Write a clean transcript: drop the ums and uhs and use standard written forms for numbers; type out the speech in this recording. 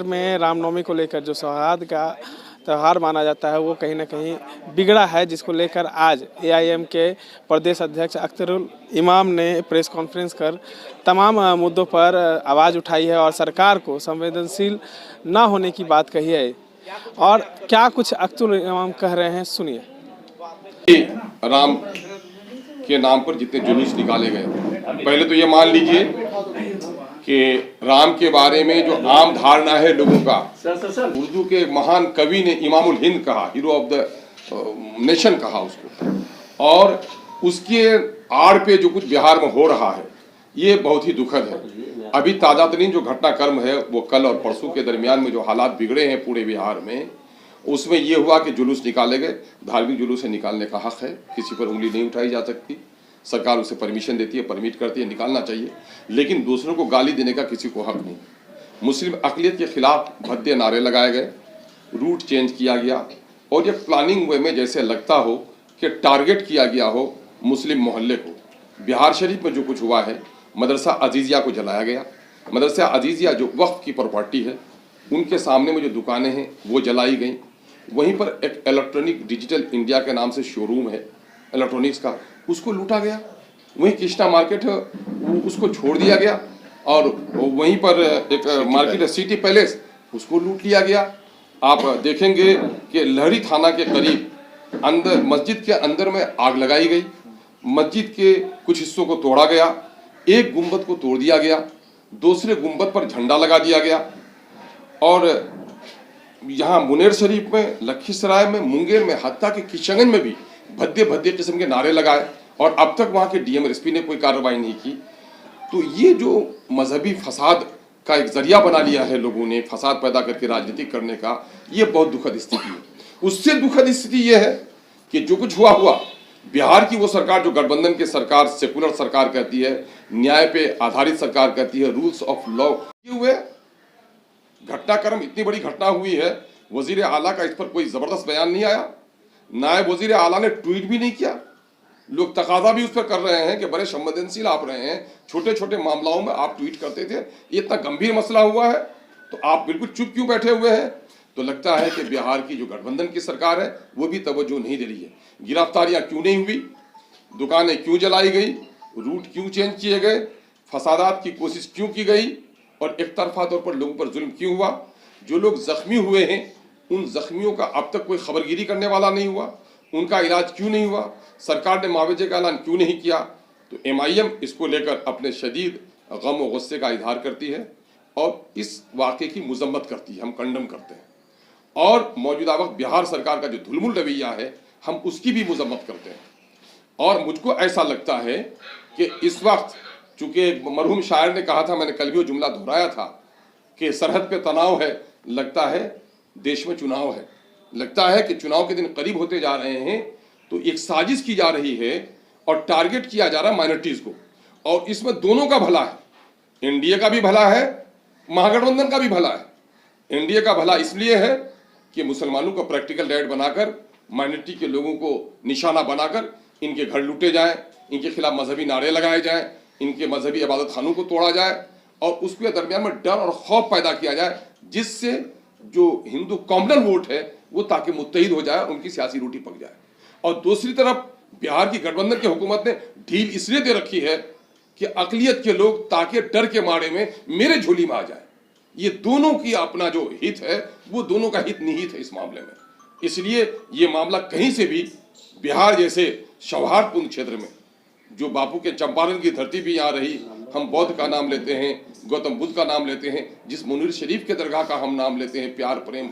में रामनवमी को लेकर जो सौहार्द का त्यौहार माना जाता है वो कहीं ना कहीं बिगड़ा है, जिसको लेकर आज एआईएम के प्रदेश अध्यक्ष अख्तरुल इमाम ने प्रेस कॉन्फ्रेंस कर तमाम मुद्दों पर आवाज़ उठाई है और सरकार को संवेदनशील ना होने की बात कही है। और क्या कुछ अख्तरुल इमाम कह रहे हैं, सुनिए। राम के नाम पर जितने जुलूस निकाले गए, पहले तो ये मान लीजिए कि राम के बारे में जो आम धारणा है लोगों का, उर्दू के महान कवि ने इमामुल हिंद कहा, हीरो ऑफ द नेशन कहा उसको, और उसके आड़ पे जो कुछ बिहार में हो रहा है ये बहुत ही दुखद है। अभी ताज़ा तरीन जो घटनाक्रम है वो कल और परसों के दरमियान में जो हालात बिगड़े हैं पूरे बिहार में, उसमें ये हुआ कि जुलूस निकाले गए। धार्मिक जुलूस से निकालने का हक है, किसी पर उंगली नहीं उठाई जा सकती, सरकार उसे परमिशन देती है, परमिट करती है, निकालना चाहिए, लेकिन दूसरों को गाली देने का किसी को हक नहीं। मुस्लिम अक़लियत के खिलाफ भद्दे नारे लगाए गए, रूट चेंज किया गया, और ये प्लानिंग वे में जैसे लगता हो कि टारगेट किया गया हो मुस्लिम मोहल्ले को। बिहार शरीफ में जो कुछ हुआ है, मदरसा अजीज़िया को जलाया गया। मदरसा अजीज़िया जो वक्फ की प्रॉपर्टी है, उनके सामने में जो दुकानें हैं वो जलाई गई। वहीं पर एक इलेक्ट्रॉनिक डिजिटल इंडिया के नाम से शोरूम है इलेक्ट्रॉनिक्स का, उसको लूटा गया। वहीं कृष्णा मार्केट है उसको छोड़ दिया गया, और वहीं पर एक मार्केट है सिटी पैलेस, उसको लूट लिया गया। आप देखेंगे कि लहरी थाना के करीब अंदर मस्जिद के अंदर में आग लगाई गई, मस्जिद के कुछ हिस्सों को तोड़ा गया, एक गुंबद को तोड़ दिया गया, दूसरे गुंबद पर झंडा लगा दिया गया। और यहाँ मुनेर शरीफ में, लखीसराय में, मुंगेर में, हत्ता के किशनगंज में भी भद्दे भद्दे किस्म के नारे लगाए, और अब तक वहाँ के डीएम-एसपी ने कोई कार्रवाई नहीं की। तो ये जो मजहबी फसाद का एक जरिया बना लिया है लोगों ने, फसाद पैदा करके राजनीति करने का, ये बहुत दुखद स्थिति है। उससे दुखद स्थिति ये है कि जो कुछ हुआ बिहार की वो सरकार जो गठबंधन की सरकार, सेकुलर सरकार कहती है, न्याय पे आधारित सरकार कहती है, रूल्स ऑफ लॉ, ये हुए घटनाक्रम, इतनी बड़ी घटना हुई है, वजीर आला का इस पर कोई जबरदस्त बयान नहीं आया, नायब वजीर आला ने ट्वीट भी नहीं किया। लोग तकाजा भी उस पर कर रहे हैं कि बड़े संवेदनशील आप रहे हैं, छोटे छोटे मामलों में आप ट्वीट करते थे, ये इतना गंभीर मसला हुआ है तो आप बिल्कुल चुप क्यों बैठे हुए हैं। तो लगता है कि बिहार की जो गठबंधन की सरकार है वो भी तवज्जो नहीं दे रही है। गिरफ्तारियां क्यों नहीं हुई, दुकानें क्यों जलाई गई, रूट क्यों चेंज किए गए, फसादात की कोशिश क्यों की गई, और एक तरफा तौर पर लोगों पर जुल्म क्यों हुआ। जो लोग जख्मी हुए हैं उन जख्मियों का अब तक कोई खबरगिरी करने वाला नहीं हुआ, उनका इलाज क्यों नहीं हुआ, सरकार ने मुआवजे का ऐलान क्यों नहीं किया। तो एमआईएम इसको लेकर अपने शदीद गम और गुस्से का इजहार करती है और इस वाक़े की मजम्मत करती है, हम कंडम करते हैं। और मौजूदा वक्त बिहार सरकार का जो धुलमुल रवैया है हम उसकी भी मजम्मत करते हैं। और मुझको ऐसा लगता है कि इस वक्त चूँकि मरहूम शायर ने कहा था, मैंने कल भी वो जुमला दोहराया था कि सरहद पे तनाव है, लगता है देश में चुनाव है। लगता है कि चुनाव के दिन करीब होते जा रहे हैं, तो एक साजिश की जा रही है और टारगेट किया जा रहा है माइनॉरिटीज़ को, और इसमें दोनों का भला है, एनडीए का भी भला है, महागठबंधन का भी भला है। एनडीए का भला इसलिए है कि मुसलमानों को प्रैक्टिकल राइट बनाकर, माइनॉरिटी के लोगों को निशाना बनाकर इनके घर लूटे जाएं, इनके खिलाफ मजहबी नारे लगाए जाएं, इनके मजहबी इबादत खानों को तोड़ा जाए, और उसके दरमियान में डर और खौफ पैदा किया जाए, जिससे जो हिंदू कॉमनल वोट है वो ताकि मुत्तहिद हो जाए, उनकी सियासी रोटी पक जाए। और दूसरी तरफ बिहार की गठबंधन की हुकूमत ने ढील इसलिए दे रखी है कि अक़लियत के लोग ताकि डर के मारे में मेरे झोली में आ जाए। ये दोनों की अपना जो हित है वो दोनों का हित निहित है इस मामले में। इसलिए ये मामला कहीं से भी बिहार जैसे सौहार्दपूर्ण क्षेत्र में, जो बापू के चंपारण की धरती भी यहाँ रही, हम बौद्ध का नाम लेते हैं, गौतम बुद्ध का नाम लेते हैं, जिस मुनीर शरीफ के दरगाह का हम नाम लेते हैं प्यार प्रेम